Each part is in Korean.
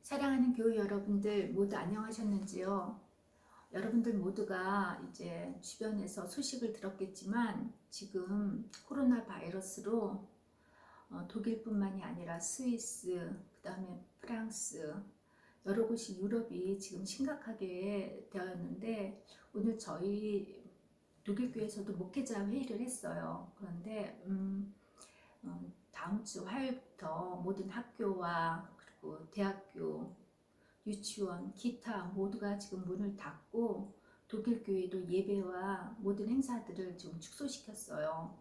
사랑하는 교회 여러분들 모두 안녕하셨는지요? 여러분들 모두가 이제 주변에서 소식을 들었겠지만 지금 코로나 바이러스로 독일뿐만이 아니라 스위스, 그 다음에 프랑스, 여러 곳이 유럽이 지금 심각하게 되었는데 오늘 저희 독일교회에서도 목회자 회의를 했어요. 그런데 다음 주 화요일부터 모든 학교와 그리고 대학교, 유치원, 기타 모두가 지금 문을 닫고 독일 교회도 예배와 모든 행사들을 지금 축소시켰어요.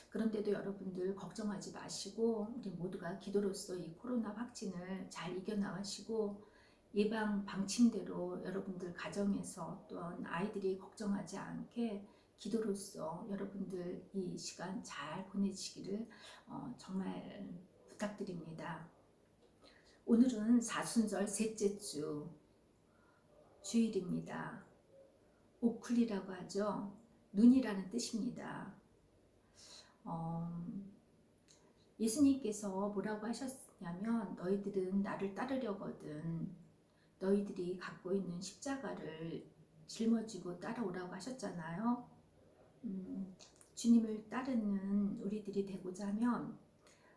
그런데도 여러분들 걱정하지 마시고 우리 모두가 기도로서 이 코로나 확진을 잘 이겨나가시고 예방 방침대로 여러분들 가정에서 또한 아이들이 걱정하지 않게 기도로서 여러분들 이 시간 잘 보내시기를 정말 부탁드립니다. 오늘은 사순절 셋째 주 주일입니다. 오클이라고 하죠. 눈이라는 뜻입니다. 예수님께서 뭐라고 하셨냐면 너희들은 나를 따르려거든 너희들이 갖고 있는 십자가를 짊어지고 따라오라고 하셨잖아요. 주님을 따르는 우리들이 되고자 하면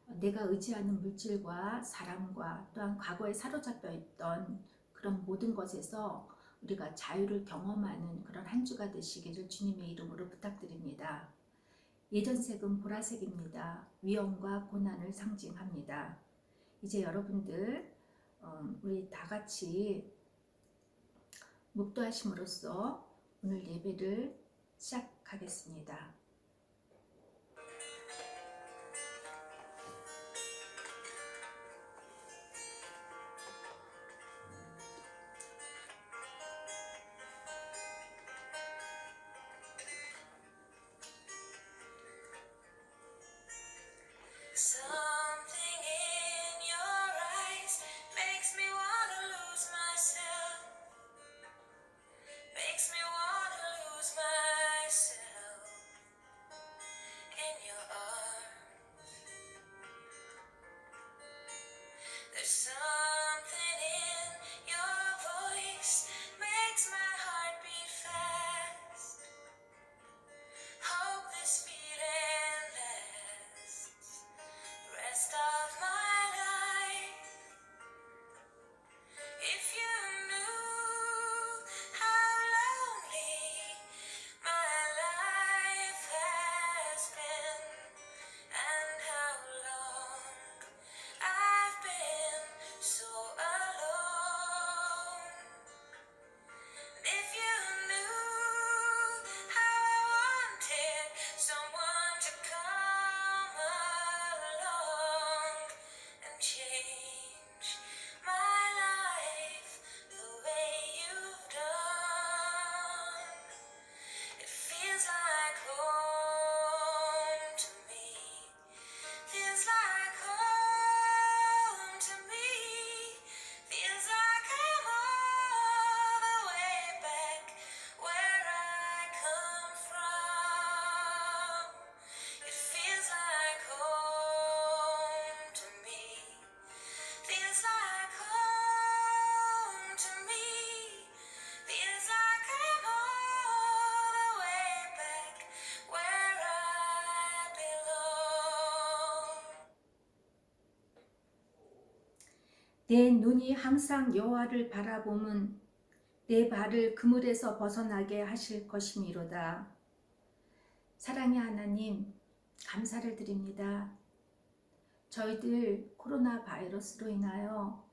내가 의지하는 물질과 사람과 또한 과거에 사로잡혀 있던 그런 모든 것에서 우리가 자유를 경험하는 그런 한 주가 되시기를 주님의 이름으로 부탁드립니다. 예전색은 보라색입니다. 위험과 고난을 상징합니다. 이제 여러분들 우리 다 같이 묵도하심으로써 오늘 예배를 시작하겠습니다. Something in your eyes makes me wanna lose myself. Makes me wanna lose myself in your arms. There's something in your voice makes my heart beat fast. Hope this beating lasts. Rest of my life. If you knew how lonely my life has been, and how long I've been so alone. If you knew how I wanted someone to come along and change my life the way you've done. It feels like home to me. Feels like home to me. Feels like I'm all the way back where I come from. It feels like home to me. Feels like home to me. Feels like I'm all the way back where I belong. 내 눈이 항상 여호와를 바라봄은 내 발을 그물에서 벗어나게 하실 것이미로다. 사랑의 하나님, 감사를 드립니다. 저희들 코로나 바이러스로 인하여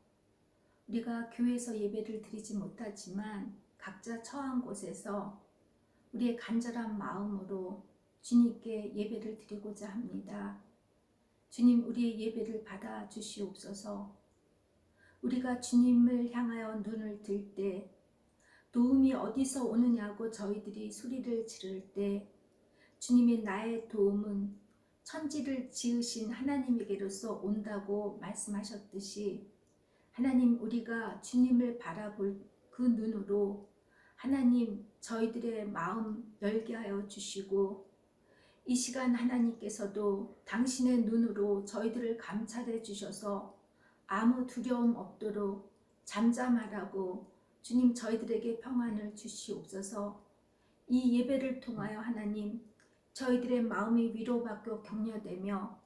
우리가 교회에서 예배를 드리지 못하지만 각자 처한 곳에서 우리의 간절한 마음으로 주님께 예배를 드리고자 합니다. 주님, 우리의 예배를 받아 주시옵소서. 우리가 주님을 향하여 눈을 들 때 도움이 어디서 오느냐고 저희들이 소리를 지를 때 주님의 나의 도움은 천지를 지으신 하나님에게로서 온다고 말씀하셨듯이 하나님, 우리가 주님을 바라볼 그 눈으로 하나님 저희들의 마음 열게 하여 주시고 이 시간 하나님께서도 당신의 눈으로 저희들을 감찰해 주셔서 아무 두려움 없도록 잠잠하라고 주님 저희들에게 평안을 주시옵소서. 이 예배를 통하여 하나님 저희들의 마음이 위로받고 격려되며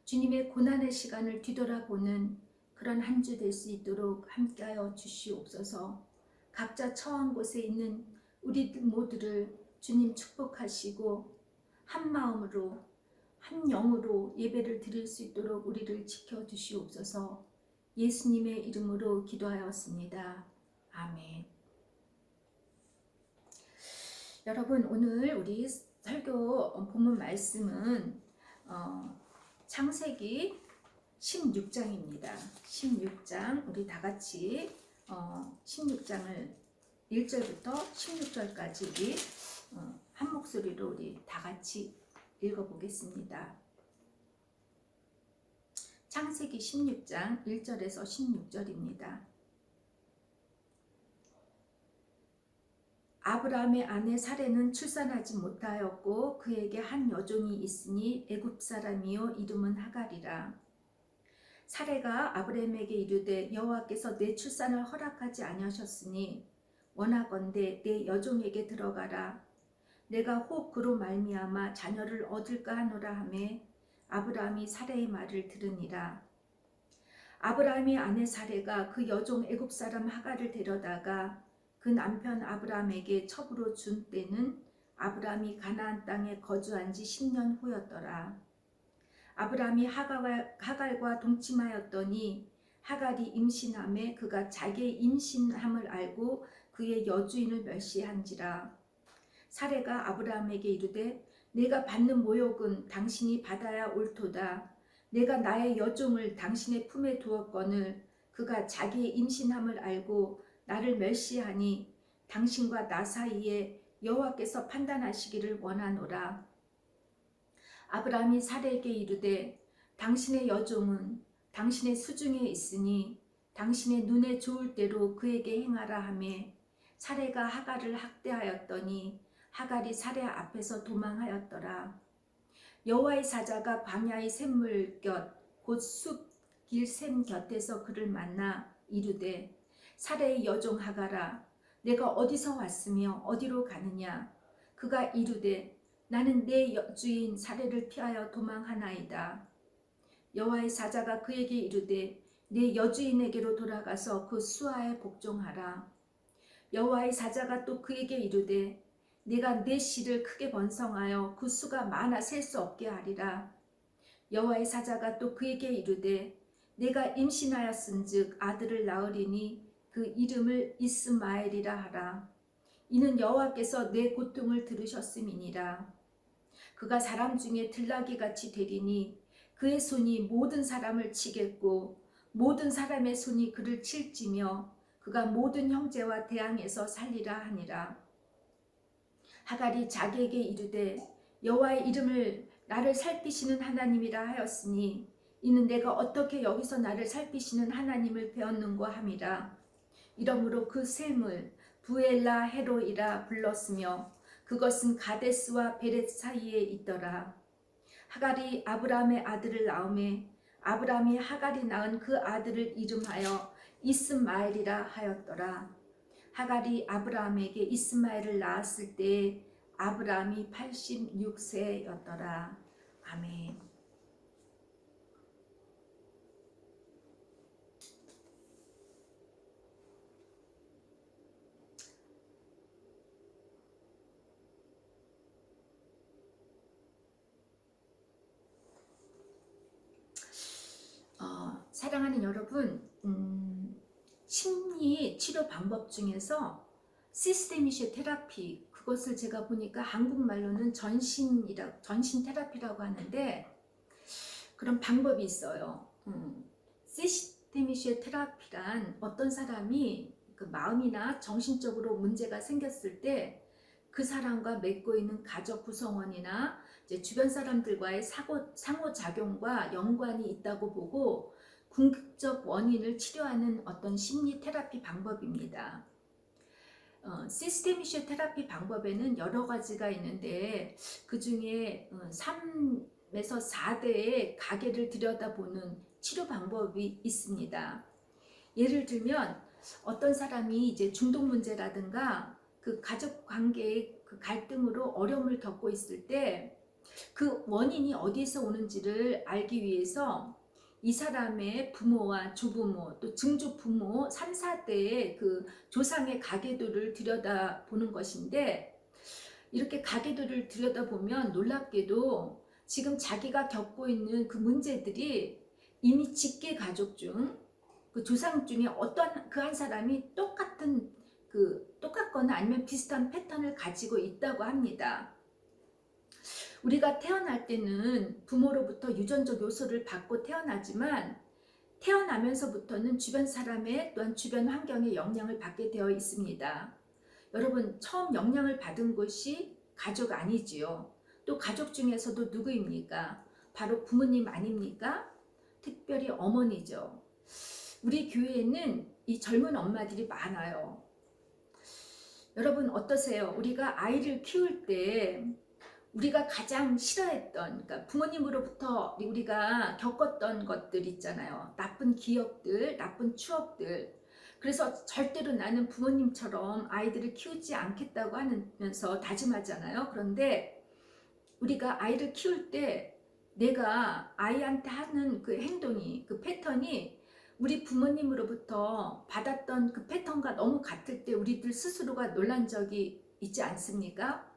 주님의 고난의 시간을 뒤돌아보는 그런 한 주 될 수 있도록 함께하여 주시옵소서. 각자 처한 곳에 있는 우리들 모두를 주님 축복하시고 한 마음으로 한 영으로 예배를 드릴 수 있도록 우리를 지켜주시옵소서. 예수님의 이름으로 기도하였습니다. 아멘. 여러분, 오늘 우리 설교 본문 말씀은 창세기 16장입니다. 16장 우리 다 같이 16장을 1절부터 16절까지 한 목소리로 우리 다 같이 읽어보겠습니다. 창세기 16장 1절에서 16절입니다. 아브라함의 아내 사레는 출산하지 못하였고 그에게 한 여종이 있으니 애굽 사람이요 이름은 하갈이라. 사레가 아브라함에게 이르되 여호와께서 내 출산을 허락하지 아니하셨으니 원하건대 내 여종에게 들어가라. 내가 혹 그로 말미암아 자녀를 얻을까 하노라 하매 아브라함이 사레의 말을 들으니라. 아브라함의 아내 사레가 그 여종 애굽 사람 하갈을 데려다가 그 남편 아브라함에게 첩으로 준 때는 아브라함이 가나안 땅에 거주한 지 10년 후였더라. 아브라함이 하갈과 동침하였더니 하갈이 임신함에 그가 자기의 임신함을 알고 그의 여주인을 멸시한지라. 사레가 아브라함에게 이르되 내가 받는 모욕은 당신이 받아야 옳도다. 내가 나의 여종을 당신의 품에 두었거늘 그가 자기의 임신함을 알고 나를 멸시하니 당신과 나 사이에 여호와께서 판단하시기를 원하노라. 아브라함이 사레에게 이르되 당신의 여종은 당신의 수중에 있으니 당신의 눈에 좋을 대로 그에게 행하라 하매 사레가 하갈을 학대하였더니 하갈이 사레 앞에서 도망하였더라. 여호와의 사자가 광야의 샘물 곁 곧 숲 길 샘 곁에서 그를 만나 이르되 사레의 여종 하갈아 내가 어디서 왔으며 어디로 가느냐. 그가 이르되 나는 내 여주인 사레를 피하여 도망하나이다. 여호와의 사자가 그에게 이르되 내 여주인에게로 돌아가서 그 수하에 복종하라. 여호와의 사자가 또 그에게 이르되 내가 내 씨를 크게 번성하여 그 수가 많아 셀 수 없게 하리라. 여호와의 사자가 또 그에게 이르되 내가 임신하였은즉 아들을 낳으리니 그 이름을 이스마엘이라 하라. 이는 여호와께서 내 고통을 들으셨음이니라. 그가 사람 중에 들나귀같이 되리니 그의 손이 모든 사람을 치겠고 모든 사람의 손이 그를 칠지며 그가 모든 형제와 대항해서 살리라 하니라. 하갈이 자기에게 이르되 여호와의 이름을 나를 살피시는 하나님이라 하였으니 이는 내가 어떻게 여기서 나를 살피시는 하나님을 배웠는고 함이라. 이러므로 그 샘을 부엘라 헤로이라 불렀으며 그것은 가데스와 베렛 사이에 있더라. 하갈이 아브라함의 아들을 낳음에 아브라함이 하갈이 낳은 그 아들을 이름하여 이스마엘이라 하였더라. 하갈이 아브라함에게 이스마엘을 낳았을 때 아브라함이 86세였더라. 아멘. 사랑하는 여러분, 심리 치료 방법 중에서 시스테미시 테라피, 그것을 제가 보니까 한국말로는 전신 테라피라고 하는데 그런 방법이 있어요. 시스테미시 테라피란 어떤 사람이 그 마음이나 정신적으로 문제가 생겼을 때 그 사람과 맺고 있는 가족 구성원이나 이제 주변 사람들과의 상호작용과 연관이 있다고 보고 궁극적 원인을 치료하는 어떤 심리 테라피 방법입니다. 시스테미시 테라피 방법에는 여러 가지가 있는데 그 중에 3에서 4대의 가계를 들여다보는 치료 방법이 있습니다. 예를 들면 어떤 사람이 이제 중독 문제라든가 그 가족 관계의 그 갈등으로 어려움을 겪고 있을 때 그 원인이 어디서 오는지를 알기 위해서 이 사람의 부모와 조부모 또 증조부모 3, 4대의 그 조상의 가계도를 들여다보는 것인데, 이렇게 가계도를 들여다보면 놀랍게도 지금 자기가 겪고 있는 그 문제들이 이미 직계 가족 중 그 조상 중에 어떤 그 한 사람이 똑같거나 아니면 비슷한 패턴을 가지고 있다고 합니다. 우리가 태어날 때는 부모로부터 유전적 요소를 받고 태어나지만 태어나면서부터는 주변 사람의 또한 주변 환경의 영향을 받게 되어 있습니다. 여러분, 처음 영향을 받은 것이 가족 아니지요. 또 가족 중에서도 누구입니까? 바로 부모님 아닙니까? 특별히 어머니죠. 우리 교회에는 이 젊은 엄마들이 많아요. 여러분 어떠세요? 우리가 아이를 키울 때 우리가 가장 싫어했던, 그러니까 부모님으로부터 우리가 겪었던 것들 있잖아요. 나쁜 기억들, 나쁜 추억들. 그래서 절대로 나는 부모님처럼 아이들을 키우지 않겠다고 하면서 다짐하잖아요. 그런데 우리가 아이를 키울 때 내가 아이한테 하는 그 행동이, 그 패턴이 우리 부모님으로부터 받았던 그 패턴과 너무 같을 때 우리들 스스로가 놀란 적이 있지 않습니까?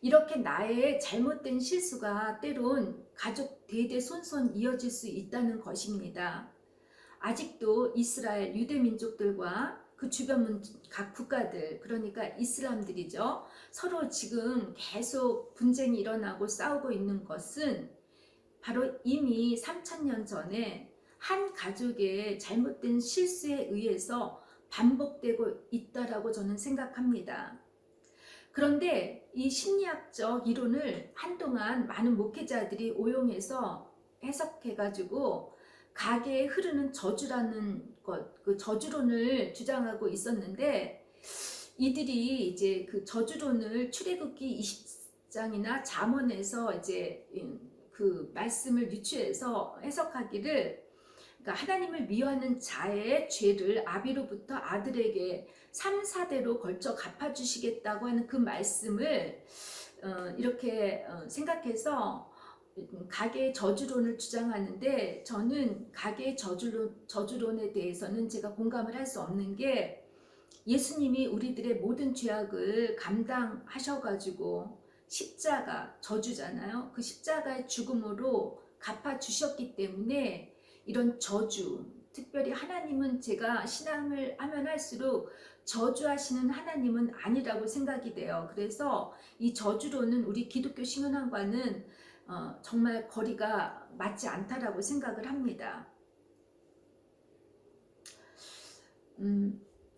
이렇게 나의 잘못된 실수가 때론 가족 대대손손 이어질 수 있다는 것입니다. 아직도 이스라엘 유대민족들과 그 주변 각 국가들, 그러니까 이슬람들이죠. 서로 지금 계속 분쟁이 일어나고 싸우고 있는 것은 바로 이미 3000년 전에 한 가족의 잘못된 실수에 의해서 반복되고 있다라고 저는 생각합니다. 그런데 이 심리학적 이론을 한동안 많은 목회자들이 오용해서 해석해가지고 가계에 흐르는 저주라는 것, 그 저주론을 주장하고 있었는데, 이들이 이제 그 저주론을 출애굽기 20장이나 잠언에서 이제 그 말씀을 유추해서 해석하기를, 그러니까 하나님을 미워하는 자의 죄를 아비로부터 아들에게 3, 4대로 걸쳐 갚아주시겠다고 하는 그 말씀을 이렇게 생각해서 가계의 저주론을 주장하는데, 저는 가계의 저주론에 대해서는 제가 공감을 할 수 없는 게, 예수님이 우리들의 모든 죄악을 감당하셔가지고 십자가, 저주잖아요. 그 십자가의 죽음으로 갚아주셨기 때문에 이런 저주, 특별히 하나님은, 제가 신앙을 하면 할수록 저주하시는 하나님은 아니라고 생각이 돼요. 그래서 이 저주로는 우리 기독교 신앙과는 정말 거리가 맞지 않다라고 생각을 합니다.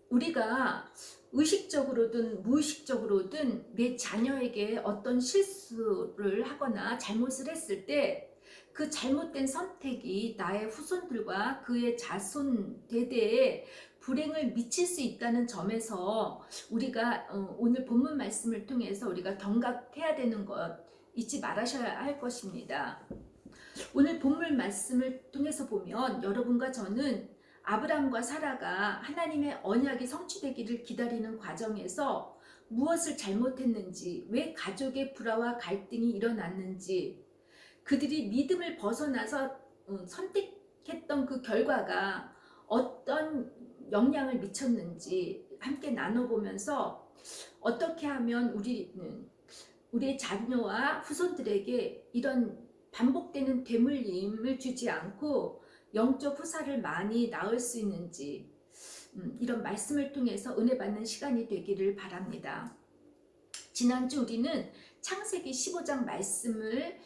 우리가 의식적으로든 무의식적으로든 내 자녀에게 어떤 실수를 하거나 잘못을 했을 때 그 잘못된 선택이 나의 후손들과 그의 자손 대대에 불행을 미칠 수 있다는 점에서 우리가 오늘 본문 말씀을 통해서 우리가 경각해야 되는 것 잊지 말아셔야 할 것입니다. 오늘 본문 말씀을 통해서 보면 여러분과 저는 아브라함과 사라가 하나님의 언약이 성취되기를 기다리는 과정에서 무엇을 잘못했는지, 왜 가족의 불화와 갈등이 일어났는지, 그들이 믿음을 벗어나서 선택했던 그 결과가 어떤 영향을 미쳤는지 함께 나눠보면서 어떻게 하면 우리의 자녀와 후손들에게 이런 반복되는 되물림을 주지 않고 영적 후사를 많이 낳을 수 있는지, 이런 말씀을 통해서 은혜 받는 시간이 되기를 바랍니다. 지난주 우리는 창세기 15장 말씀을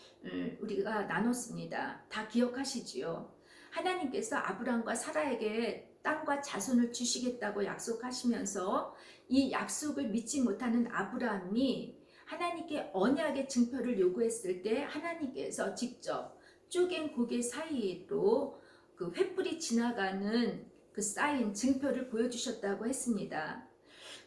우리가 나눴습니다. 다 기억하시지요? 하나님께서 아브라함과 사라에게 땅과 자손을 주시겠다고 약속하시면서 이 약속을 믿지 못하는 아브라함이 하나님께 언약의 증표를 요구했을 때 하나님께서 직접 쪼갠 고개 사이로 그 횃불이 지나가는 그 사인 증표를 보여주셨다고 했습니다.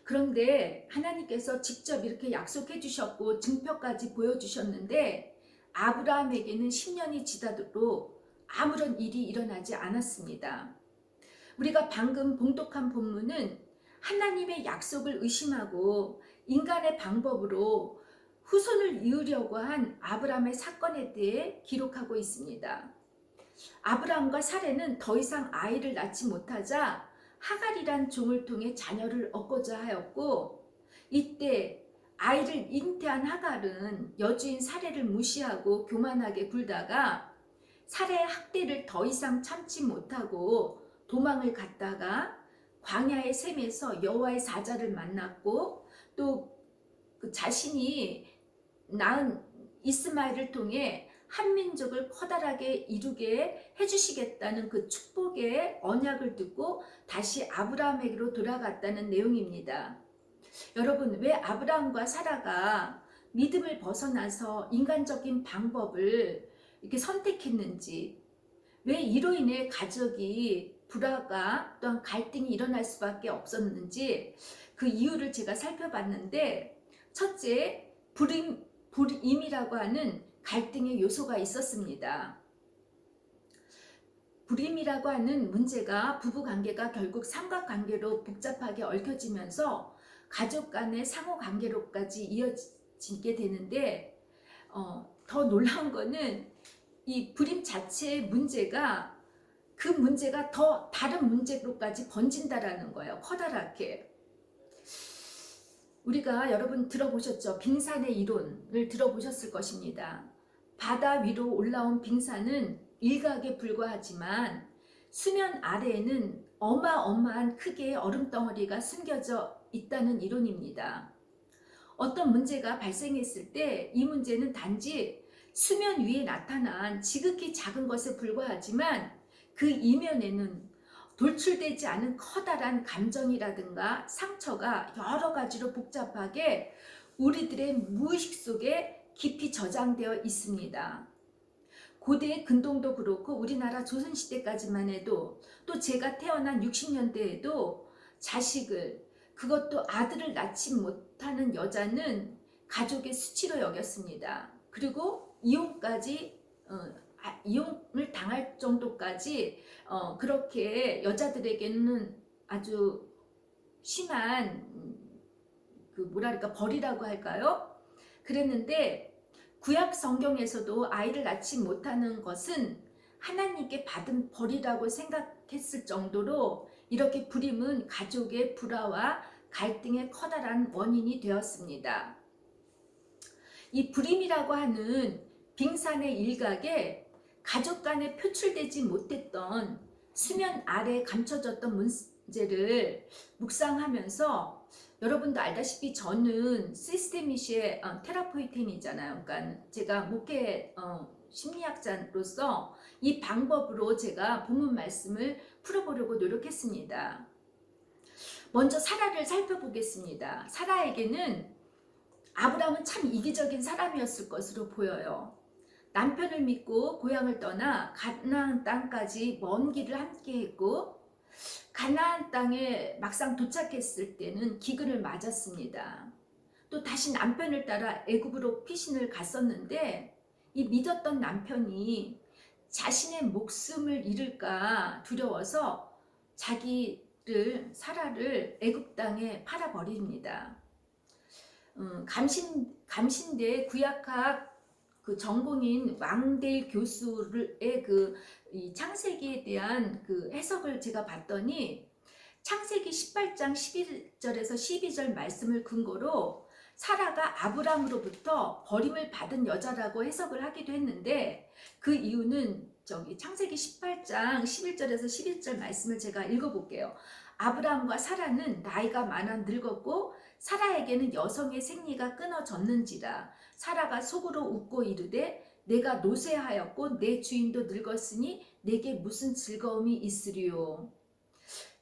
그런데 하나님께서 직접 이렇게 약속해 주셨고 증표까지 보여주셨는데 아브라함에게는 10년이 지나도록 아무런 일이 일어나지 않았습니다. 우리가 방금 봉독한 본문은 하나님의 약속을 의심하고 인간의 방법으로 후손을 이으려고 한 아브라함의 사건에 대해 기록하고 있습니다. 아브라함과 사레는 더 이상 아이를 낳지 못하자 하갈이란 종을 통해 자녀를 얻고자 하였고, 이때 아이를 잉태한 하갈은 여주인 사레를 무시하고 교만하게 굴다가 사레의 학대를 더 이상 참지 못하고 도망을 갔다가 광야의 샘에서 여호와의 사자를 만났고, 또 그 자신이 낳은 이스마엘을 통해 한 민족을 커다랗게 이루게 해주시겠다는 그 축복의 언약을 듣고 다시 아브라함에게로 돌아갔다는 내용입니다. 여러분, 왜 아브라함과 사라가 믿음을 벗어나서 인간적인 방법을 이렇게 선택했는지, 왜 이로 인해 가족이 불화가 또한 갈등이 일어날 수밖에 없었는지 그 이유를 제가 살펴봤는데, 첫째, 불임이라고 하는 갈등의 요소가 있었습니다. 불임이라고 하는 문제가 부부관계가 결국 삼각관계로 복잡하게 얽혀지면서 가족 간의 상호관계로까지 이어지게 되는데, 더 놀라운 거는 이 불임 자체의 문제가 그 문제가 더 다른 문제로까지 번진다라는 거예요. 커다랗게. 우리가 여러분 들어보셨죠? 빙산의 이론을 들어보셨을 것입니다. 바다 위로 올라온 빙산은 일각에 불과하지만 수면 아래에는 어마어마한 크기의 얼음덩어리가 숨겨져 있다는 이론입니다. 어떤 문제가 발생했을 때 이 문제는 단지 수면 위에 나타난 지극히 작은 것에 불과하지만 그 이면에는 돌출되지 않은 커다란 감정이라든가 상처가 여러 가지로 복잡하게 우리들의 무의식 속에 깊이 저장되어 있습니다. 고대 근동도 그렇고 우리나라 조선시대까지만 해도, 또 제가 태어난 60년대에도 자식을, 그것도 아들을 낳지 못하는 여자는 가족의 수치로 여겼습니다. 그리고 이혼까지 이혼을 당할 정도까지 그렇게 여자들에게는 아주 심한 그 뭐랄까 벌이라고 할까요? 그랬는데 구약 성경에서도 아이를 낳지 못하는 것은 하나님께 받은 벌이라고 생각했을 정도로 이렇게 불임은 가족의 불화와 갈등의 커다란 원인이 되었습니다. 이 불임이라고 하는 빙산의 일각에 가족 간에 표출되지 못했던 수면 아래 감춰졌던 문제를 묵상하면서, 여러분도 알다시피 저는 시스테미시의 테라포이텐이잖아요. 그러니까 제가 목회 심리학자로서 이 방법으로 제가 본문 말씀을 풀어보려고 노력했습니다. 먼저 사라를 살펴보겠습니다. 사라에게는 아브라함은 참 이기적인 사람이었을 것으로 보여요. 남편을 믿고 고향을 떠나 가나안 땅까지 먼 길을 함께 했고, 가나안 땅에 막상 도착했을 때는 기근을 맞았습니다. 또 다시 남편을 따라 애굽으로 피신을 갔었는데, 이 믿었던 남편이 자신의 목숨을 잃을까 두려워서 사라를 애굽 땅에 팔아버립니다. 감신대 구약학 그 전공인 왕대일 교수의 이 창세기에 대한 그 해석을 제가 봤더니, 창세기 18장 11절에서 12절 말씀을 근거로 사라가 아브람으로부터 버림을 받은 여자라고 해석을 하기도 했는데, 그 이유는 창세기 18장 11절에서 11절 말씀을 제가 읽어볼게요. 아브람과 사라는 나이가 많아 늙었고 사라에게는 여성의 생리가 끊어졌는지라. 사라가 속으로 웃고 이르되 내가 노쇠하였고 내 주인도 늙었으니 내게 무슨 즐거움이 있으리요.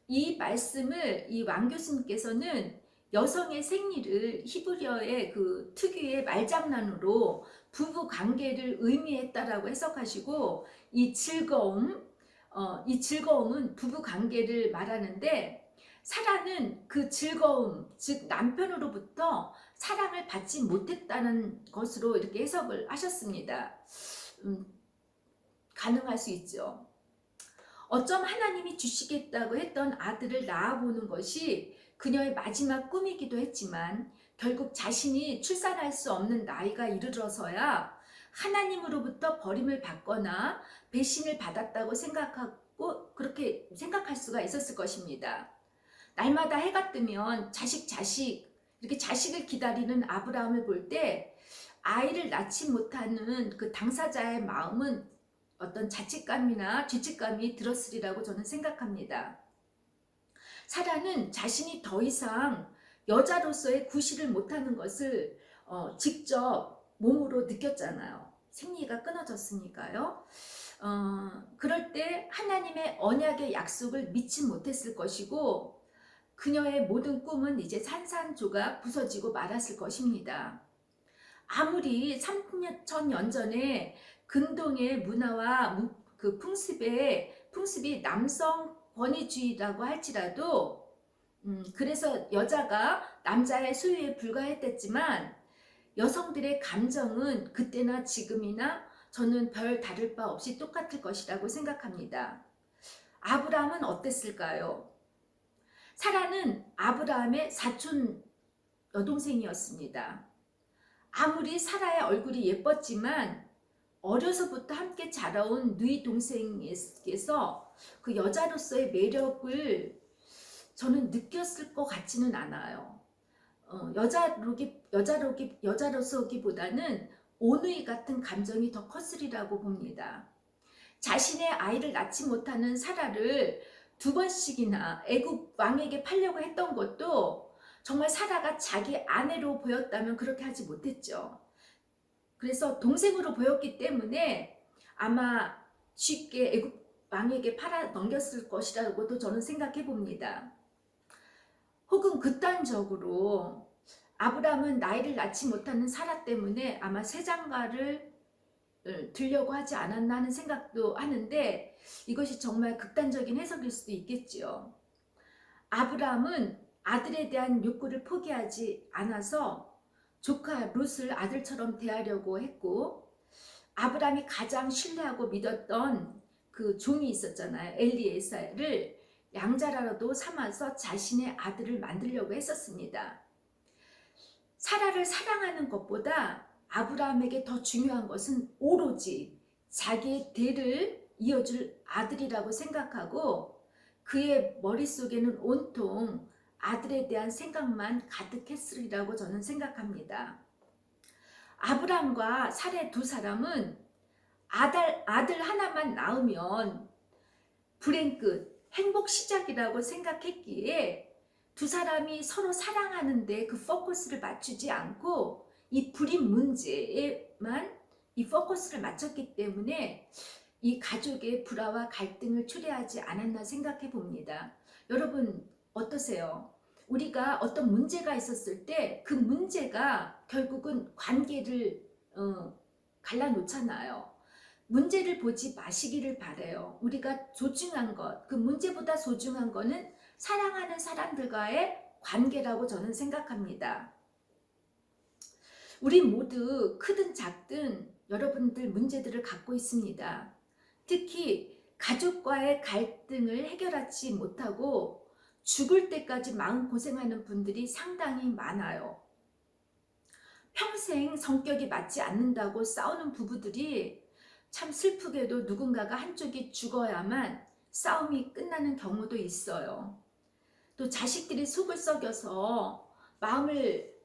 이 말씀을 이 왕 교수님께서는 여성의 생리를 히브리어의 그 특유의 말장난으로 부부 관계를 의미했다라고 해석하시고, 이 즐거움은 부부 관계를 말하는데, 사라는 그 즐거움, 즉 남편으로부터 사랑을 받지 못했다는 것으로 이렇게 해석을 하셨습니다. 가능할 수 있죠. 어쩜 하나님이 주시겠다고 했던 아들을 낳아보는 것이 그녀의 마지막 꿈이기도 했지만 결국 자신이 출산할 수 없는 나이가 이르러서야 하나님으로부터 버림을 받거나 배신을 받았다고 생각하고 그렇게 생각할 수가 있었을 것입니다. 날마다 해가 뜨면 자식 이렇게 자식을 기다리는 아브라함을 볼 때 아이를 낳지 못하는 그 당사자의 마음은 어떤 자책감이나 죄책감이 들었으리라고 저는 생각합니다. 사라는 자신이 더 이상 여자로서의 구실을 못하는 것을 직접 몸으로 느꼈잖아요. 생리가 끊어졌으니까요. 그럴 때 하나님의 언약의 약속을 믿지 못했을 것이고 그녀의 모든 꿈은 이제 산산조각 부서지고 말았을 것입니다. 아무리 3,000년 전에 근동의 문화와 그 풍습이 남성 권위주의라고 할지라도 그래서 여자가 남자의 소유에 불과했댔지만 여성들의 감정은 그때나 지금이나 저는 별 다를 바 없이 똑같을 것이라고 생각합니다. 아브라함은 어땠을까요? 사라는 아브라함의 사촌 여동생이었습니다. 아무리 사라의 얼굴이 예뻤지만 어려서부터 함께 자라온 누이 동생에게서 그 여자로서의 매력을 저는 느꼈을 것 같지는 않아요. 여자로서기보다는 오누이 같은 감정이 더 컸으리라고 봅니다. 자신의 아이를 낳지 못하는 사라를 2번씩이나 애굽 왕에게 팔려고 했던 것도 정말 사라가 자기 아내로 보였다면 그렇게 하지 못했죠. 그래서 동생으로 보였기 때문에 아마 쉽게 애굽 왕에게 팔아 넘겼을 것이라고도 저는 생각해 봅니다. 혹은 극단적으로 아브라함은 나이를 낳지 못하는 사라 때문에 아마 새장가를 들려고 하지 않았나 하는 생각도 하는데 이것이 정말 극단적인 해석일 수도 있겠지요. 아브라함은 아들에 대한 욕구를 포기하지 않아서 조카 룻을 아들처럼 대하려고 했고 아브라함이 가장 신뢰하고 믿었던 그 종이 있었잖아요. 엘리에셀을 양자라도 삼아서 자신의 아들을 만들려고 했었습니다. 사라를 사랑하는 것보다 아브라함에게 더 중요한 것은 오로지 자기의 대를 이어줄 아들이라고 생각하고 그의 머릿속에는 온통 아들에 대한 생각만 가득했으리라고 저는 생각합니다. 아브라함과 사라 두 사람은 아들 하나만 낳으면 불행 끝, 행복 시작이라고 생각했기에 두 사람이 서로 사랑하는데 그 포커스를 맞추지 않고 이 불임 문제에만 이 포커스를 맞췄기 때문에 이 가족의 불화와 갈등을 초래하지 않았나 생각해 봅니다. 여러분 어떠세요? 우리가 어떤 문제가 있었을 때 그 문제가 결국은 관계를 갈라놓잖아요. 문제를 보지 마시기를 바래요. 우리가 소중한 것, 그 문제보다 소중한 거는 사랑하는 사람들과의 관계라고 저는 생각합니다. 우리 모두 크든 작든 여러분들 문제들을 갖고 있습니다. 특히 가족과의 갈등을 해결하지 못하고 죽을 때까지 마음고생하는 분들이 상당히 많아요. 평생 성격이 맞지 않는다고 싸우는 부부들이 참 슬프게도 누군가가 한쪽이 죽어야만 싸움이 끝나는 경우도 있어요. 또 자식들이 속을 썩여서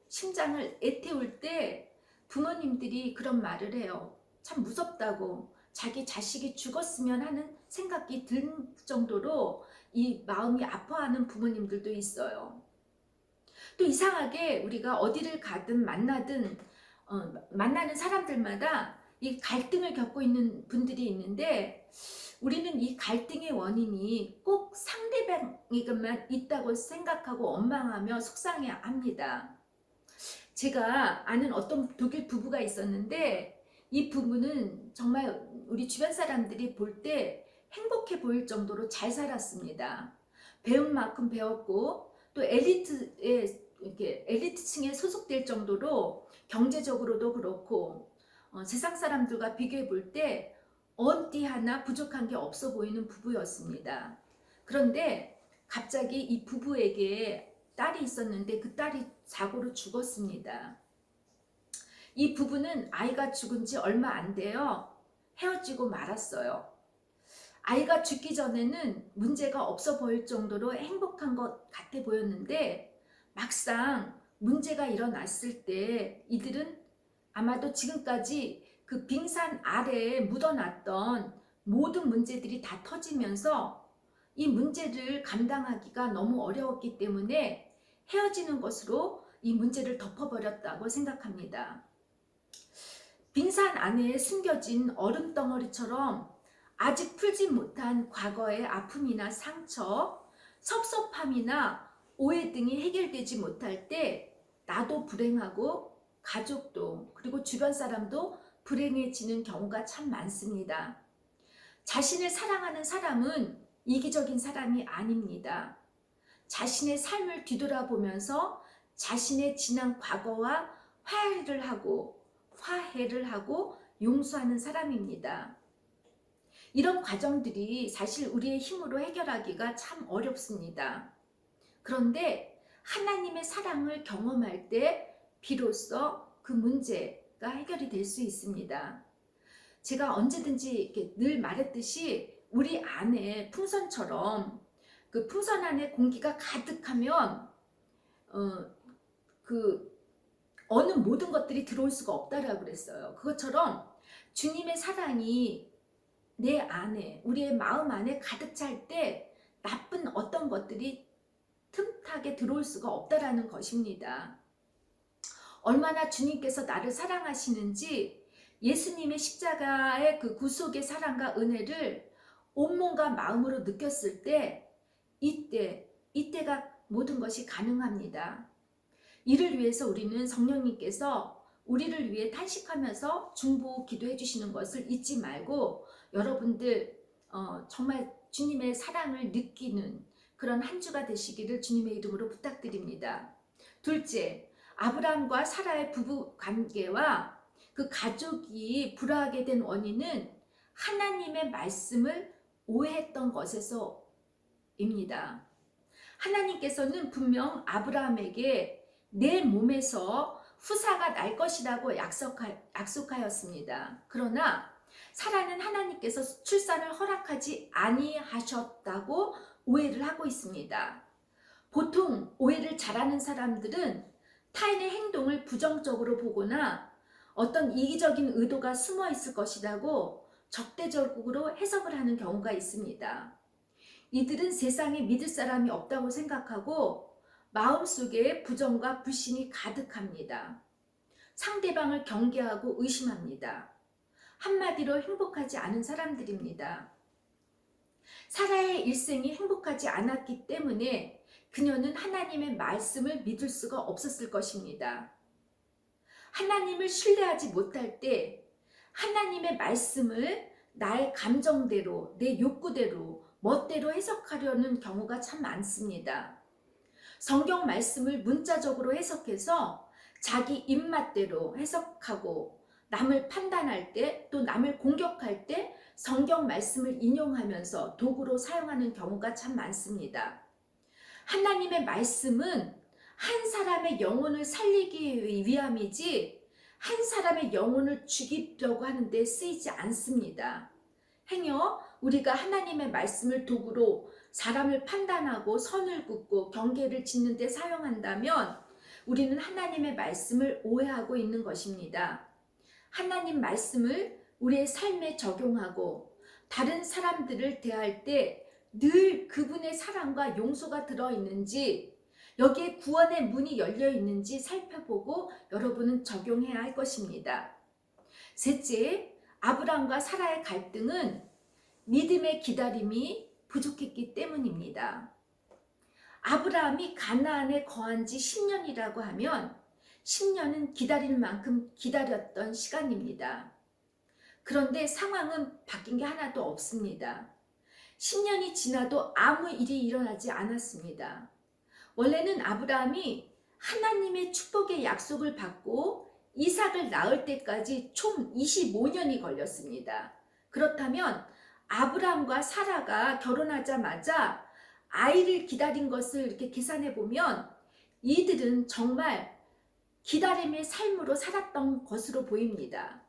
심장을 애태울 때 부모님들이 그런 말을 해요. 참 무섭다고. 자기 자식이 죽었으면 하는 생각이 들 정도로 이 마음이 아파하는 부모님들도 있어요. 또 이상하게 우리가 어디를 가든 만나는 사람들마다 이 갈등을 겪고 있는 분들이 있는데 우리는 이 갈등의 원인이 꼭 상대방에게만 있다고 생각하고 원망하며 속상해합니다. 제가 아는 어떤 독일 부부가 있었는데 이 부부는 정말 우리 주변 사람들이 볼 때 행복해 보일 정도로 잘 살았습니다. 배운 만큼 배웠고 또 엘리트층에 소속될 정도로 경제적으로도 그렇고 세상 사람들과 비교해 볼 때 어디 하나 부족한 게 없어 보이는 부부였습니다. 그런데 갑자기 이 부부에게 딸이 있었는데 그 딸이 사고로 죽었습니다. 이 부부는 아이가 죽은 지 얼마 안 돼요. 헤어지고 말았어요. 아이가 죽기 전에는 문제가 없어 보일 정도로 행복한 것 같아 보였는데 막상 문제가 일어났을 때 이들은 아마도 지금까지 그 빙산 아래에 묻어놨던 모든 문제들이 다 터지면서 이 문제를 감당하기가 너무 어려웠기 때문에 헤어지는 것으로 이 문제를 덮어버렸다고 생각합니다. 빙산 안에 숨겨진 얼음 덩어리처럼 아직 풀지 못한 과거의 아픔이나 상처, 섭섭함이나 오해 등이 해결되지 못할 때 나도 불행하고 가족도 그리고 주변 사람도 불행해지는 경우가 참 많습니다. 자신을 사랑하는 사람은 이기적인 사람이 아닙니다. 자신의 삶을 뒤돌아보면서 자신의 지난 과거와 화해를 하고 용서하는 사람입니다. 이런 과정들이 사실 우리의 힘으로 해결하기가 참 어렵습니다. 그런데 하나님의 사랑을 경험할 때 비로소 그 문제가 해결이 될 수 있습니다. 제가 언제든지 이렇게 늘 말했듯이 우리 안에 풍선처럼 그 풍선 안에 공기가 가득하면 그 어느 모든 것들이 들어올 수가 없다라고 그랬어요. 그것처럼 주님의 사랑이 내 안에 우리의 마음 안에 가득 찰 때 나쁜 어떤 것들이 틈타게 들어올 수가 없다라는 것입니다. 얼마나 주님께서 나를 사랑하시는지 예수님의 십자가의 그 구속의 사랑과 은혜를 온몸과 마음으로 느꼈을 때 이때가 모든 것이 가능합니다. 이를 위해서 우리는 성령님께서 우리를 위해 탄식하면서 중보 기도해 주시는 것을 잊지 말고 여러분들 정말 주님의 사랑을 느끼는 그런 한 주가 되시기를 주님의 이름으로 부탁드립니다. 둘째, 아브라함과 사라의 부부 관계와 그 가족이 불화하게 된 원인은 하나님의 말씀을 오해했던 것에서입니다. 하나님께서는 분명 아브라함에게 내 몸에서 후사가 날 것이라고 약속하였습니다. 그러나 사라는 하나님께서 출산을 허락하지 아니하셨다고 오해를 하고 있습니다. 보통 오해를 잘하는 사람들은 타인의 행동을 부정적으로 보거나 어떤 이기적인 의도가 숨어 있을 것이라고 적대적으로 해석을 하는 경우가 있습니다. 이들은 세상에 믿을 사람이 없다고 생각하고 마음속에 부정과 불신이 가득합니다. 상대방을 경계하고 의심합니다. 한마디로 행복하지 않은 사람들입니다. 사라의 일생이 행복하지 않았기 때문에 그녀는 하나님의 말씀을 믿을 수가 없었을 것입니다. 하나님을 신뢰하지 못할 때 하나님의 말씀을 나의 감정대로, 내 욕구대로, 멋대로 해석하려는 경우가 참 많습니다. 성경 말씀을 문자적으로 해석해서 자기 입맛대로 해석하고 남을 판단할 때 또 남을 공격할 때 성경 말씀을 인용하면서 도구로 사용하는 경우가 참 많습니다. 하나님의 말씀은 한 사람의 영혼을 살리기 위함이지 한 사람의 영혼을 죽이려고 하는데 쓰이지 않습니다. 행여 우리가 하나님의 말씀을 도구로 사람을 판단하고 선을 긋고 경계를 짓는 데 사용한다면 우리는 하나님의 말씀을 오해하고 있는 것입니다. 하나님 말씀을 우리의 삶에 적용하고 다른 사람들을 대할 때 늘 그분의 사랑과 용서가 들어있는지 여기에 구원의 문이 열려 있는지 살펴보고 여러분은 적용해야 할 것입니다. 셋째, 아브라함과 사라의 갈등은 믿음의 기다림이 부족했기 때문입니다. 아브라함이 가나안에 거한 지 10년이라고 하면 10년은 기다릴 만큼 기다렸던 시간입니다. 그런데 상황은 바뀐 게 하나도 없습니다. 10년이 지나도 아무 일이 일어나지 않았습니다. 원래는 아브라함이 하나님의 축복의 약속을 받고 이삭을 낳을 때까지 총 25년이 걸렸습니다. 그렇다면 아브라함과 사라가 결혼하자마자 아이를 기다린 것을 이렇게 계산해 보면 이들은 정말 기다림의 삶으로 살았던 것으로 보입니다.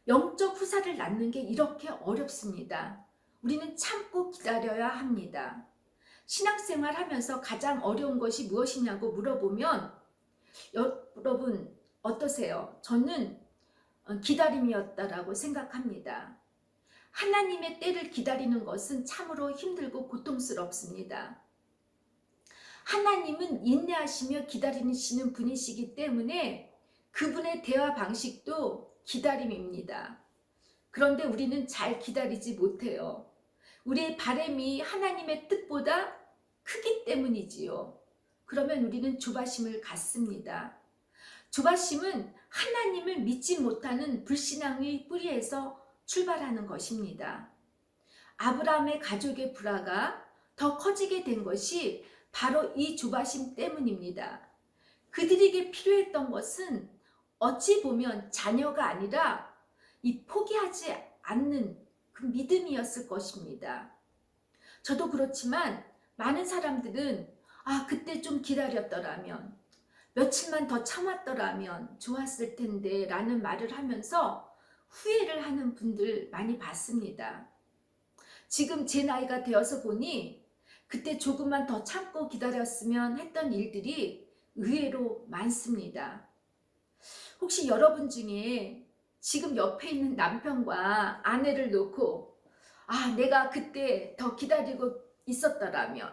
영적 후사를 낳는 게 이렇게 어렵습니다. 우리는 참고 기다려야 합니다. 신앙생활 하면서 가장 어려운 것이 무엇이냐고 물어보면 여러분 어떠세요? 저는 기다림이었다라고 생각합니다. 하나님의 때를 기다리는 것은 참으로 힘들고 고통스럽습니다. 하나님은 인내하시며 기다리시는 분이시기 때문에 그분의 대화 방식도 기다림입니다. 그런데 우리는 잘 기다리지 못해요. 우리의 바람이 하나님의 뜻보다 크기 때문이지요. 그러면 우리는 조바심을 갖습니다. 조바심은 하나님을 믿지 못하는 불신앙의 뿌리에서 출발하는 것입니다. 아브라함의 가족의 불화가 더 커지게 된 것이 바로 이 조바심 때문입니다. 그들에게 필요했던 것은 어찌 보면 자녀가 아니라 이 포기하지 않는 그 믿음이었을 것입니다. 저도 그렇지만 많은 사람들은 그때 좀 기다렸더라면, 며칠만 더 참았더라면 좋았을 텐데 라는 말을 하면서 후회를 하는 분들 많이 봤습니다. 지금 제 나이가 되어서 보니 그때 조금만 더 참고 기다렸으면 했던 일들이 의외로 많습니다. 혹시 여러분 중에 지금 옆에 있는 남편과 아내를 놓고 내가 그때 더 기다리고 있었더라면,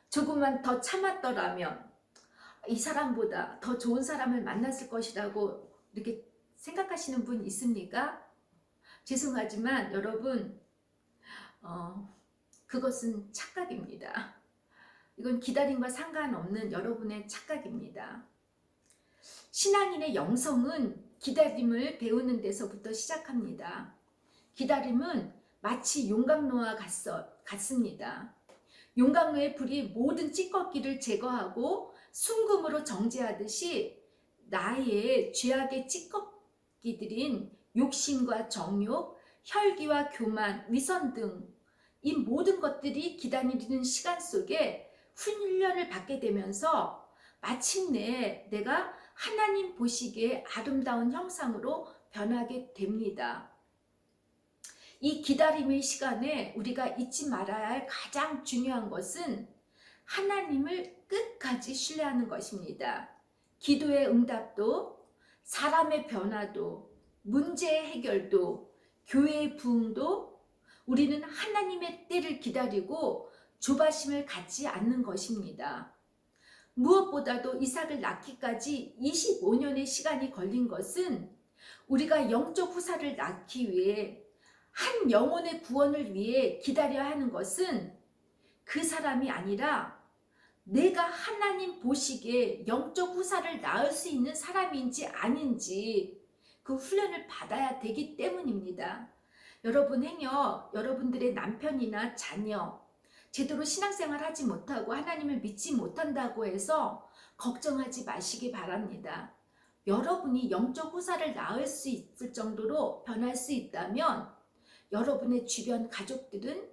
조금만 더 참았더라면 이 사람보다 더 좋은 사람을 만났을 것이라고 이렇게 생각하시는 분 있습니까? 죄송하지만 여러분 그것은 착각입니다. 이건 기다림과 상관없는 여러분의 착각입니다. 신앙인의 영성은 기다림을 배우는 데서부터 시작합니다. 기다림은 마치 용광로와 같습니다. 용광로의 불이 모든 찌꺼기를 제거하고 순금으로 정제하듯이 나의 죄악의 찌꺼기들인 욕심과 정욕, 혈기와 교만, 위선 등 이 모든 것들이 기다리는 시간 속에 훈련을 받게 되면서 마침내 내가 하나님 보시기에 아름다운 형상으로 변하게 됩니다. 이 기다림의 시간에 우리가 잊지 말아야 할 가장 중요한 것은 하나님을 끝까지 신뢰하는 것입니다. 기도의 응답도, 사람의 변화도, 문제의 해결도, 교회의 부흥도 우리는 하나님의 때를 기다리고 조바심을 갖지 않는 것입니다. 무엇보다도 이삭을 낳기까지 25년의 시간이 걸린 것은 우리가 영적 후사를 낳기 위해 한 영혼의 구원을 위해 기다려야 하는 것은 그 사람이 아니라 내가 하나님 보시기에 영적 후사를 낳을 수 있는 사람인지 아닌지 그 훈련을 받아야 되기 때문입니다. 여러분 행여 여러분들의 남편이나 자녀 제대로 신앙생활 하지 못하고 하나님을 믿지 못한다고 해서 걱정하지 마시기 바랍니다. 여러분이 영적 후사를 낳을 수 있을 정도로 변할 수 있다면 여러분의 주변 가족들은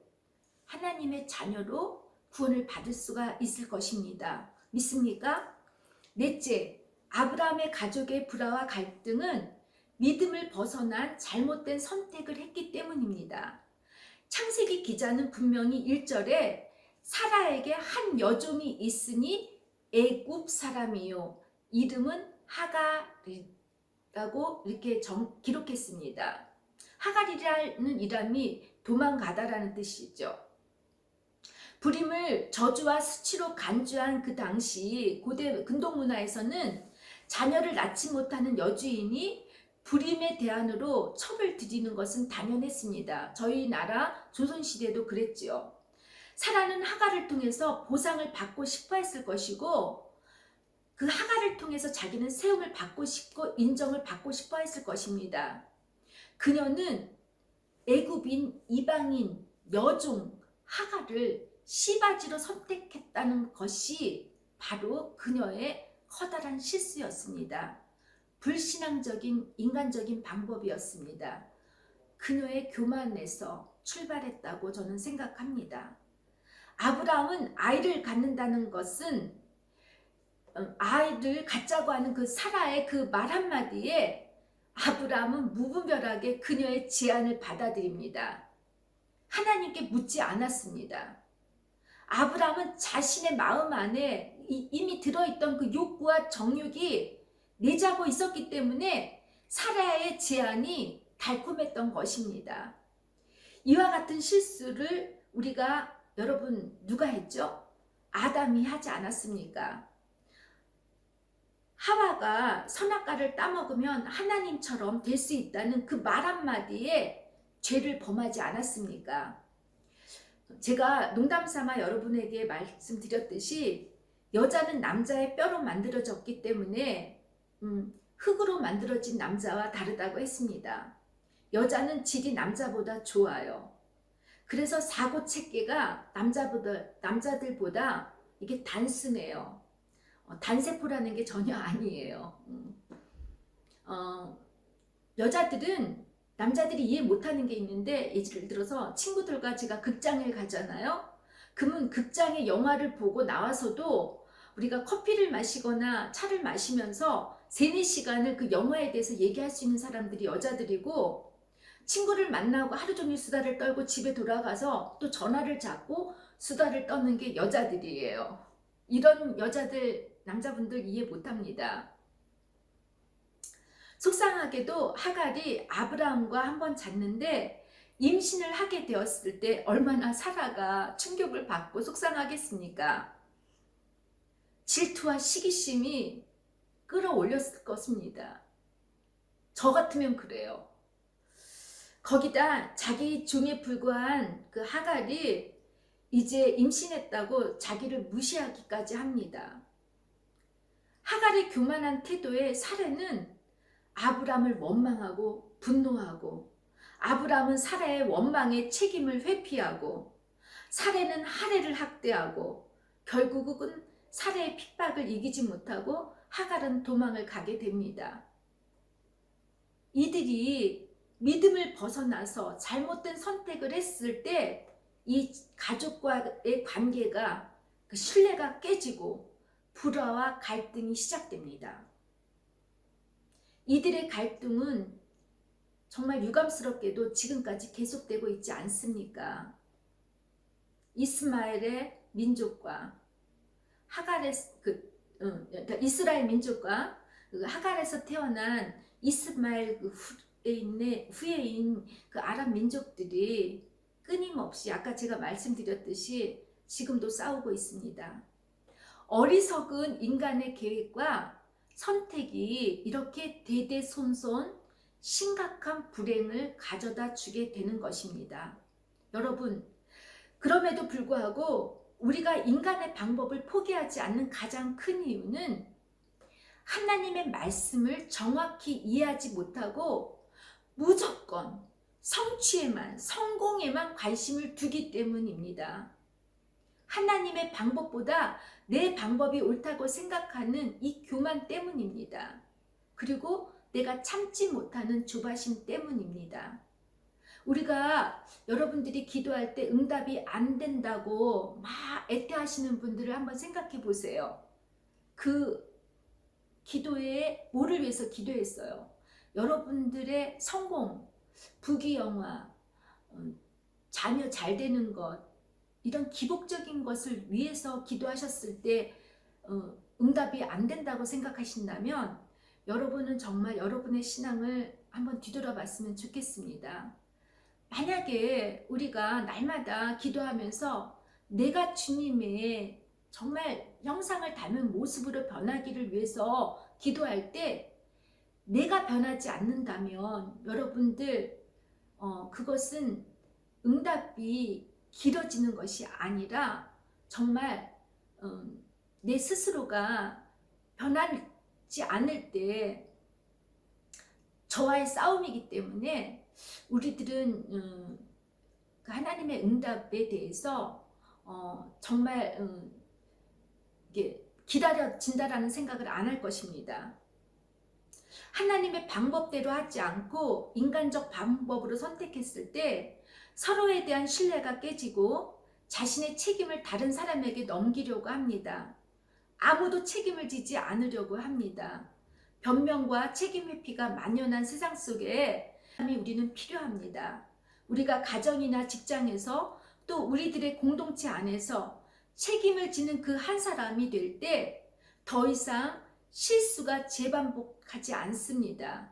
하나님의 자녀로 구원을 받을 수가 있을 것입니다. 믿습니까? 넷째, 아브라함의 가족의 불화와 갈등은 믿음을 벗어난 잘못된 선택을 했기 때문입니다. 창세기 기자는 분명히 1절에 사라에게 한 여종이 있으니 애굽 사람이요 이름은 하갈이라고 이렇게 기록했습니다. 하갈이라는 이름이 도망가다라는 뜻이죠. 불임을 저주와 수치로 간주한 그 당시 고대 근동 문화에서는 자녀를 낳지 못하는 여주인이 불임의 대안으로 첩을 들이는 것은 당연했습니다. 저희 나라 조선시대도 그랬지요. 사라는 하갈을 통해서 보상을 받고 싶어 했을 것이고 그 하갈을 통해서 자기는 세움을 받고 싶고 인정을 받고 싶어 했을 것입니다. 그녀는 애굽인 이방인 여종 하갈을 시바지로 선택했다는 것이 바로 그녀의 커다란 실수였습니다. 불신앙적인 인간적인 방법이었습니다. 그녀의 교만에서 출발했다고 저는 생각합니다. 아브라함은 아이를 갖는다는 것은 아이를 갖자고 하는 그 사라의 그 말 한마디에 아브라함은 무분별하게 그녀의 제안을 받아들입니다. 하나님께 묻지 않았습니다. 아브라함은 자신의 마음 안에 이미 들어있던 그 욕구와 정욕이 내재하고 있었기 때문에 사라의 제안이 달콤했던 것입니다. 이와 같은 실수를 우리가 여러분 누가 했죠? 아담이 하지 않았습니까? 하와가 선악과를 따먹으면 하나님처럼 될 수 있다는 그 말 한마디에 죄를 범하지 않았습니까? 제가 농담삼아 여러분에게 말씀드렸듯이 여자는 남자의 뼈로 만들어졌기 때문에 흙으로 만들어진 남자와 다르다고 했습니다. 여자는 질이 남자보다 좋아요. 그래서 사고 체계가 남자들보다 이게 단순해요. 단세포라는 게 전혀 아니에요. 여자들은 남자들이 이해 못하는 게 있는데, 예를 들어서 친구들과 제가 극장을 가잖아요. 그러면 극장에 영화를 보고 나와서도 우리가 커피를 마시거나 차를 마시면서 3-4시간을 그 영화에 대해서 얘기할 수 있는 사람들이 여자들이고, 친구를 만나고 하루 종일 수다를 떨고 집에 돌아가서 또 전화를 잡고 수다를 떠는 게 여자들이에요. 이런 여자들, 남자분들 이해 못합니다. 속상하게도 하갈이 아브라함과 한번 잤는데 임신을 하게 되었을 때 얼마나 사라가 충격을 받고 속상하겠습니까? 질투와 시기심이 끌어올렸을 것입니다. 저 같으면 그래요. 거기다 자기 종에 불과한 그 하갈이 이제 임신했다고 자기를 무시하기까지 합니다. 하갈의 교만한 태도에 사라는 아브라함을 원망하고 분노하고, 아브라함은 사라의 원망에 책임을 회피하고, 사라는 하갈을 학대하고, 결국은 사라의 핍박을 이기지 못하고 하갈은 도망을 가게 됩니다. 이들이 믿음을 벗어나서 잘못된 선택을 했을 때 이 가족과의 관계가, 그 신뢰가 깨지고 불화와 갈등이 시작됩니다. 이들의 갈등은 정말 유감스럽게도 지금까지 계속되고 있지 않습니까? 이스마엘의 민족과 하갈의 그러니까 이스라엘 민족과 하갈에서 태어난 이스마엘 후예인 그 아랍 민족들이 끊임없이 아까 제가 말씀드렸듯이 지금도 싸우고 있습니다. 어리석은 인간의 계획과 선택이 이렇게 대대손손 심각한 불행을 가져다 주게 되는 것입니다. 여러분, 그럼에도 불구하고 우리가 인간의 방법을 포기하지 않는 가장 큰 이유는 하나님의 말씀을 정확히 이해하지 못하고 무조건 성취에만, 성공에만 관심을 두기 때문입니다. 하나님의 방법보다 내 방법이 옳다고 생각하는 이 교만 때문입니다. 그리고 내가 참지 못하는 조바심 때문입니다. 우리가 여러분들이 기도할 때 응답이 안 된다고 막 애태하시는 분들을 한번 생각해 보세요. 그 기도에 뭐를 위해서 기도했어요? 여러분들의 성공, 부귀영화, 자녀 잘 되는 것, 이런 기복적인 것을 위해서 기도하셨을 때 응답이 안 된다고 생각하신다면 여러분은 정말 여러분의 신앙을 한번 뒤돌아봤으면 좋겠습니다. 만약에 우리가 날마다 기도하면서 내가 주님의 정말 형상을 닮은 모습으로 변하기를 위해서 기도할 때 내가 변하지 않는다면 여러분들 그것은 응답이 길어지는 것이 아니라 정말 내 스스로가 변하지 않을 때 저와의 싸움이기 때문에 우리들은 그 하나님의 응답에 대해서 정말 이게 기다려진다라는 생각을 안 할 것입니다. 하나님의 방법대로 하지 않고 인간적 방법으로 선택했을 때 서로에 대한 신뢰가 깨지고 자신의 책임을 다른 사람에게 넘기려고 합니다. 아무도 책임을 지지 않으려고 합니다. 변명과 책임 회피가 만연한 세상 속에 우리는 필요합니다. 우리가 가정이나 직장에서 또 우리들의 공동체 안에서 책임을 지는 그 한 사람이 될 때 더 이상 실수가 재반복하지 않습니다.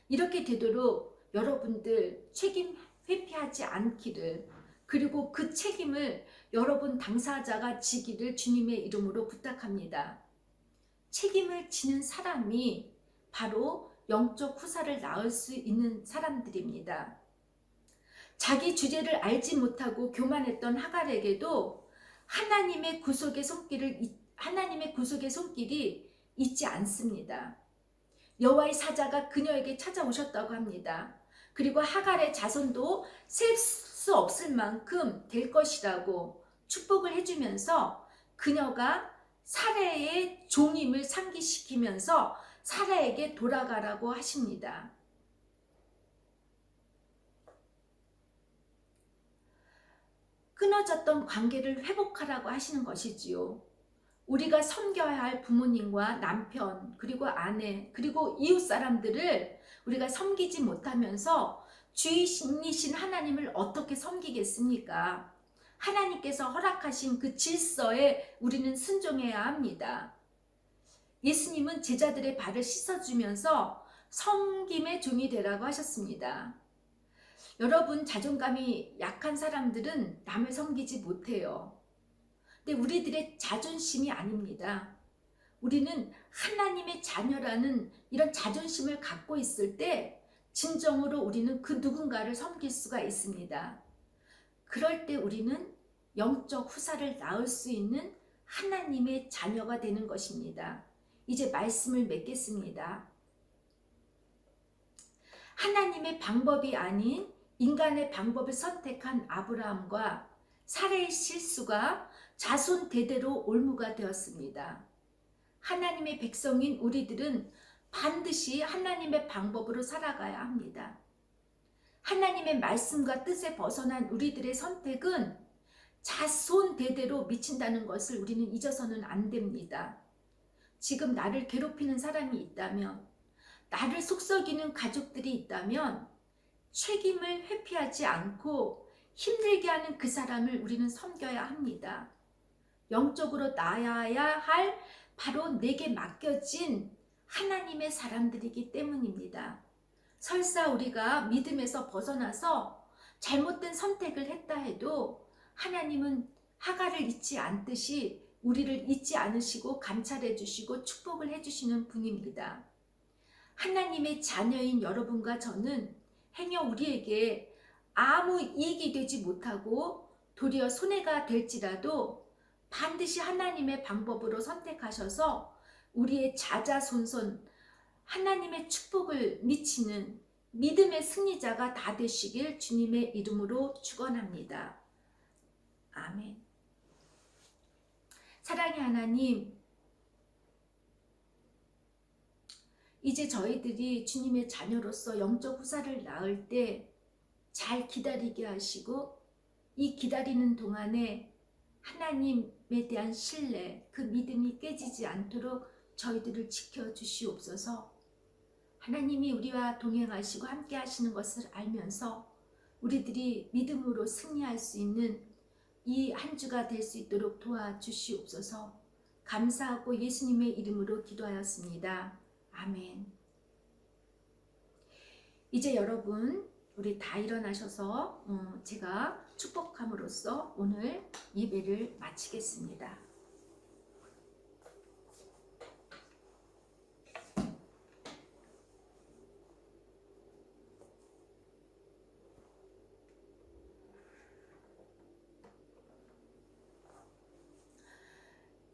이렇게 되도록 여러분들 책임 회피하지 않기를, 그리고 그 책임을 여러분 당사자가 지기를 주님의 이름으로 부탁합니다. 책임을 지는 사람이 바로 영적 후사를 낳을 수 있는 사람들입니다. 자기 주제를 알지 못하고 교만했던 하갈에게도 하나님의 구속의 손길이 잊지 않습니다. 여호와의 사자가 그녀에게 찾아오셨다고 합니다. 그리고 하갈의 자손도 셀 수 없을 만큼 될 것이라고 축복을 해주면서 그녀가 사라의 종임을 상기시키면서 사라에게 돌아가라고 하십니다. 끊어졌던 관계를 회복하라고 하시는 것이지요. 우리가 섬겨야 할 부모님과 남편, 그리고 아내, 그리고 이웃 사람들을 우리가 섬기지 못하면서 주인이신 하나님을 어떻게 섬기겠습니까? 하나님께서 허락하신 그 질서에 우리는 순종해야 합니다. 예수님은 제자들의 발을 씻어주면서 섬김의 종이 되라고 하셨습니다. 여러분, 자존감이 약한 사람들은 남을 섬기지 못해요. 근데 우리들의 자존심이 아닙니다. 우리는 하나님의 자녀라는 이런 자존심을 갖고 있을 때 진정으로 우리는 그 누군가를 섬길 수가 있습니다. 그럴 때 우리는 영적 후사를 낳을 수 있는 하나님의 자녀가 되는 것입니다. 이제 말씀을 맺겠습니다. 하나님의 방법이 아닌 인간의 방법을 선택한 아브라함과 사라의 실수가 자손 대대로 올무가 되었습니다. 하나님의 백성인 우리들은 반드시 하나님의 방법으로 살아가야 합니다. 하나님의 말씀과 뜻에 벗어난 우리들의 선택은 자손 대대로 미친다는 것을 우리는 잊어서는 안 됩니다. 지금 나를 괴롭히는 사람이 있다면, 나를 속썩이는 가족들이 있다면 책임을 회피하지 않고 힘들게 하는 그 사람을 우리는 섬겨야 합니다. 영적으로 나아야 할 바로 내게 맡겨진 하나님의 사람들이기 때문입니다. 설사 우리가 믿음에서 벗어나서 잘못된 선택을 했다 해도 하나님은 하갈을 잊지 않듯이 우리를 잊지 않으시고 감찰해 주시고 축복을 해 주시는 분입니다. 하나님의 자녀인 여러분과 저는 행여 우리에게 아무 이익이 되지 못하고 도리어 손해가 될지라도 반드시 하나님의 방법으로 선택하셔서 우리의 자자손손 하나님의 축복을 미치는 믿음의 승리자가 다 되시길 주님의 이름으로 축원합니다. 아멘. 사랑의 하나님, 이제 저희들이 주님의 자녀로서 영적 후사를 낳을 때 잘 기다리게 하시고, 이 기다리는 동안에 하나님에 대한 신뢰, 그 믿음이 깨지지 않도록 저희들을 지켜주시옵소서. 하나님이 우리와 동행하시고 함께 하시는 것을 알면서 우리들이 믿음으로 승리할 수 있는 이 한 주가 될 수 있도록 도와주시옵소서. 감사하고 예수님의 이름으로 기도하였습니다. 아멘. 이제 여러분, 우리 다 일어나셔서 제가 축복함으로써 오늘 예배를 마치겠습니다.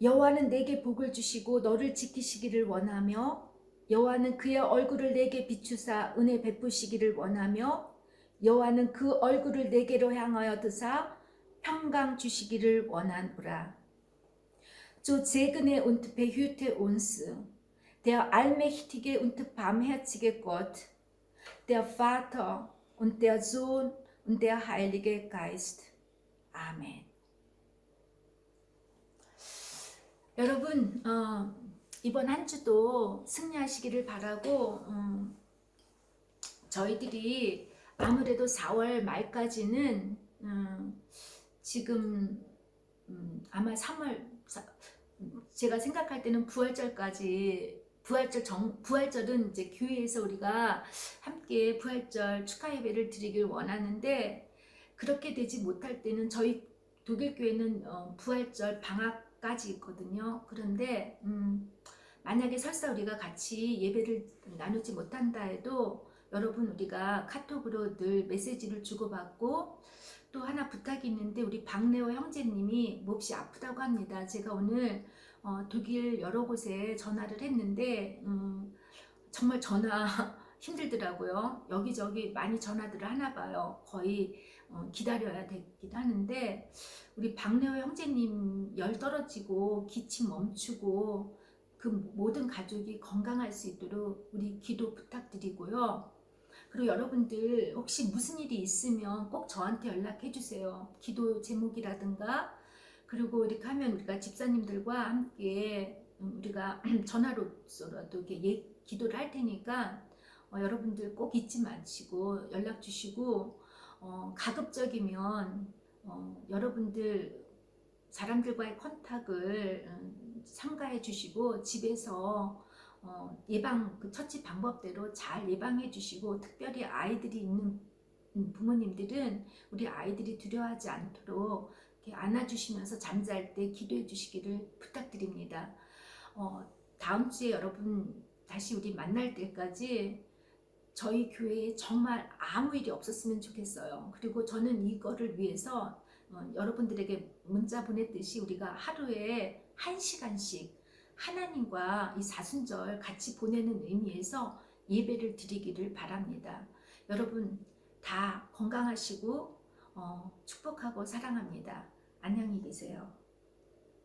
여호와는 내게 복을 주시고 너를 지키시기를 원하며, 여호와는 그의 얼굴을 내게 비추사 은혜 베푸시기를 원하며, 여호와는 그 얼굴을 내게로 향하여 드사 평강 주시기를 원하노라. 주 제근의 온트페 휴테 온스 Der allmächtige und barmherzige Gott, der Vater und der Sohn und der Heilige Geist. 아멘. 여러분, 이번 한 주도 승리하시기를 바라고, 저희들이 아무래도 4월 말까지는 지금 아마 3월, 제가 생각할 때는 부활절까지, 부활절은 이제 교회에서 우리가 함께 부활절 축하 예배를 드리길 원하는데, 그렇게 되지 못할 때는 저희 독일교회는 부활절 방학까지 있거든요. 그런데 만약에 설사 우리가 같이 예배를 나누지 못한다 해도 여러분, 우리가 카톡으로 늘 메시지를 주고받고, 또 하나 부탁이 있는데, 우리 박래호 형제님이 몹시 아프다고 합니다. 제가 오늘 독일 여러 곳에 전화를 했는데 정말 전화 힘들더라고요. 여기저기 많이 전화들을 하나 봐요. 거의 기다려야 되기도 하는데, 우리 박래호 형제님 열 떨어지고 기침 멈추고 그 모든 가족이 건강할 수 있도록 우리 기도 부탁드리고요. 그리고 여러분들 혹시 무슨 일이 있으면 꼭 저한테 연락해 주세요. 기도 제목이라든가, 그리고 이렇게 하면 우리가 집사님들과 함께 우리가 전화로서라도 이렇게 기도를 할 테니까 여러분들 꼭 잊지 마시고 연락 주시고, 가급적이면 여러분들 사람들과의 컨택을 삼가해 주시고, 집에서 예방, 그 처치 방법대로 잘 예방해 주시고, 특별히 아이들이 있는 부모님들은 우리 아이들이 두려워하지 않도록 이렇게 안아주시면서 잠잘 때 기도해 주시기를 부탁드립니다. 다음 주에 여러분 다시 우리 만날 때까지 저희 교회에 정말 아무 일이 없었으면 좋겠어요. 그리고 저는 이거를 위해서 여러분들에게 문자 보냈듯이 우리가 하루에 1시간씩 하나님과 이 사순절 같이 보내는 의미에서 예배를 드리기를 바랍니다. 여러분 다 건강하시고 축복하고 사랑합니다. 안녕히 계세요.